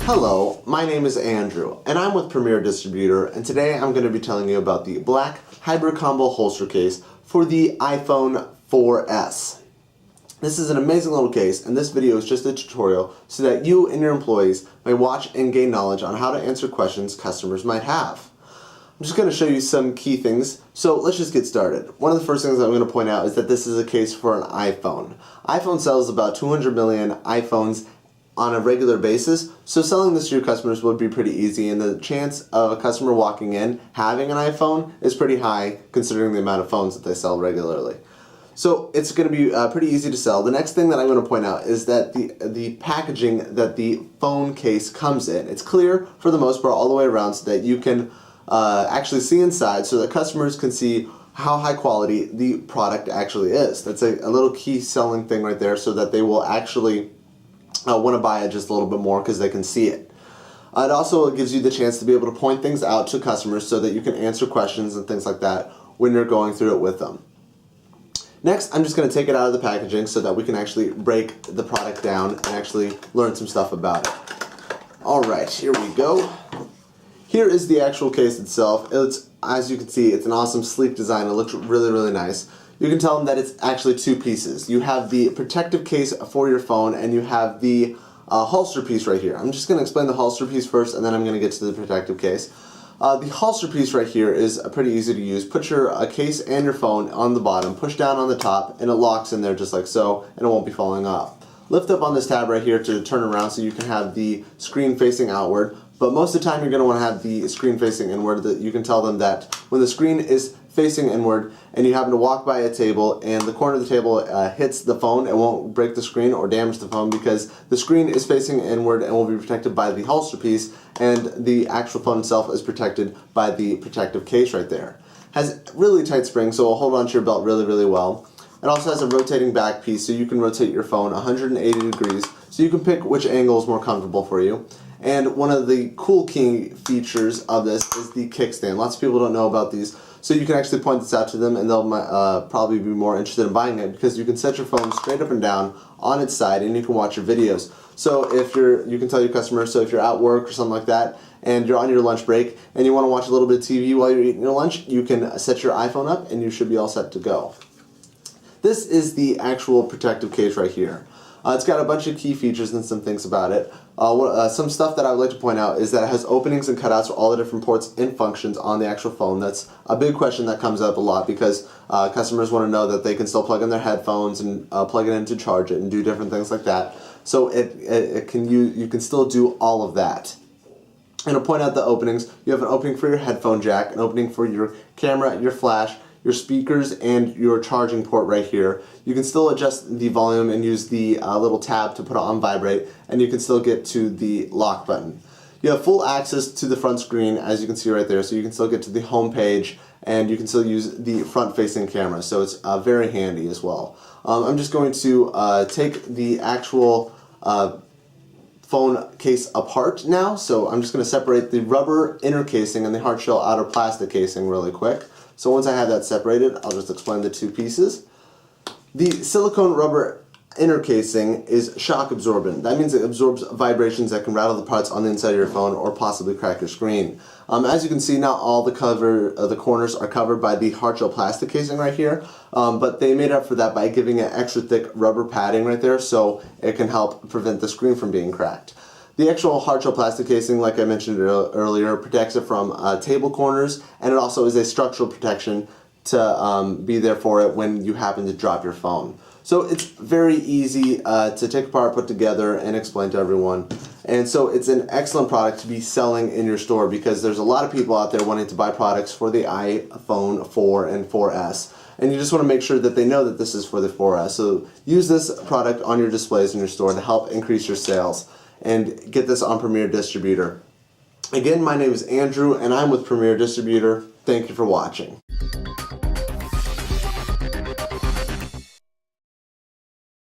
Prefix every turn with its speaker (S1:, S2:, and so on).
S1: Hello, my name is Andrew, and I'm with Premier Distributor, and today I'm going to be telling you about the black hybrid combo holster case for the iPhone 4S. This is an amazing little case, and this video is just a tutorial so that you and your employees may watch and gain knowledge on how to answer questions customers might have. I'm just going to show you some key things, so let's just get started. One of the first things I'm going to point out is that this is a case for an iPhone. iPhone sells about 200 million iPhones on a regular basis, so selling this to your customers would be pretty easy, and the chance of a customer walking in having an iPhone is pretty high considering the amount of phones that they sell regularly. So it's going to be pretty easy to sell. The next thing that I'm going to point out is that the packaging that the phone case comes in, it's clear for the most part all the way around so that you can actually see inside, so that customers can see how high quality the product actually is. That's a little key selling thing right there, so that they will actually want to buy it just a little bit more because they can see it. It also gives you the chance to be able to point things out to customers so that you can answer questions and things like that when you're going through it with them. Next, I'm just going to take it out of the packaging so that we can actually break the product down and actually learn some stuff about it. Alright, here we go. Here is the actual case itself. It's, as you can see, it's an awesome sleek design. It looks really, really nice. You can tell them that it's actually two pieces. You have the protective case for your phone, and you have the holster piece right here. I'm just going to explain the holster piece first, and then I'm going to get to the protective case. The holster piece right here is pretty easy to use. Put your case and your phone on the bottom, push down on the top, and it locks in there just like so, and it won't be falling off. Lift up on this tab right here to turn around so you can have the screen facing outward, but most of the time you're going to want to have the screen facing inward. That you can tell them that when the screen is facing inward and you happen to walk by a table and the corner of the table hits the phone, it won't break the screen or damage the phone because the screen is facing inward and will be protected by the holster piece, and the actual phone itself is protected by the protective case right there. Has really tight springs, so it'll hold onto your belt really, really well. It also has a rotating back piece, so you can rotate your phone 180 degrees, so you can pick which angle is more comfortable for you. And one of the cool key features of this is the kickstand. Lots of people don't know about these, so you can actually point this out to them, and they'll probably be more interested in buying it because you can set your phone straight up and down on its side, and you can watch your videos. So if you can tell your customers, so if you're at work or something like that, and you're on your lunch break, and you want to watch a little bit of TV while you're eating your lunch, you can set your iPhone up, and you should be all set to go. This is the actual protective case right here. It's got a bunch of key features and some things about it. Some stuff that I would like to point out is that it has openings and cutouts for all the different ports and functions on the actual phone. That's a big question that comes up a lot because customers want to know that they can still plug in their headphones and plug it in to charge it and do different things like that. So you can still do all of that. And to point out the openings, you have an opening for your headphone jack, an opening for your camera, your flash, your speakers, and your charging port right here. You can still adjust the volume and use the little tab to put it on vibrate, and you can still get to the lock button. You have full access to the front screen, as you can see right there, so you can still get to the home page, and you can still use the front-facing camera, so it's very handy as well. I'm just going to take the actual phone case apart now, so I'm just going to separate the rubber inner casing and the hard shell outer plastic casing really quick. So once I have that separated, I'll just explain the two pieces. The silicone rubber inner casing is shock absorbent. That means it absorbs vibrations that can rattle the parts on the inside of your phone or possibly crack your screen. As you can see, not all the corners are covered by the hard shell plastic casing right here, but they made up for that by giving it extra thick rubber padding right there so it can help prevent the screen from being cracked. The actual hard shell plastic casing, like I mentioned earlier, protects it from table corners, and it also is a structural protection to be there for it when you happen to drop your phone. So it's very easy to take apart, put together, and explain to everyone. And so it's an excellent product to be selling in your store because there's a lot of people out there wanting to buy products for the iPhone 4 and 4S. And you just want to make sure that they know that this is for the 4S. So use this product on your displays in your store to help increase your sales. And get this on Premier Distributor. Again, my name is Andrew, and I'm with Premier Distributor. Thank you for watching.